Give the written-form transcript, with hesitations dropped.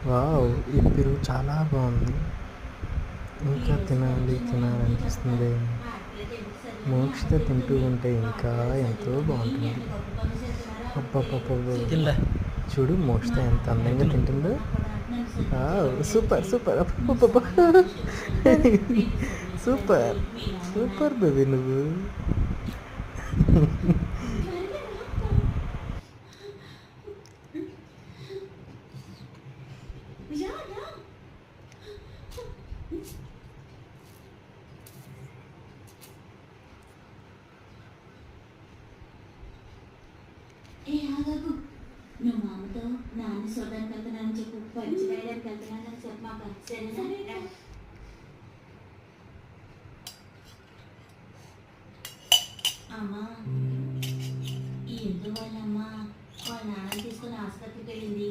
Wow! ఈ పెరుగు చాలా బాగుంది. ఇంకా తినాలనిపిస్తుంది. మోక్షిత తింటూ ఉంటే ఇంకా ఎంతో బాగుంటుంది. అబ్బబ్బబ్బబ్బ! చూడు మోక్షిత ఎంత అందంగా తింటుందో. సూపర్ సూపర్ అబ్బబ్బబ్బ! సూపర్ సూపర్ బేబీ నువ్వు. ఏ ఆగాగు, నువ్వు మామతో నాన్న చూడడానికి వెళ్తున్నానని చెప్పు, పంచి వేయడానికి వెళ్తున్నానని చెప్పమాక, సరేనా? అమ్మా, ఈ ఇంట్లో వాళ్ళమ్మ వాళ్ళ నాన్నని తీసుకుని ఆసుపత్రికి వెళ్ళింది.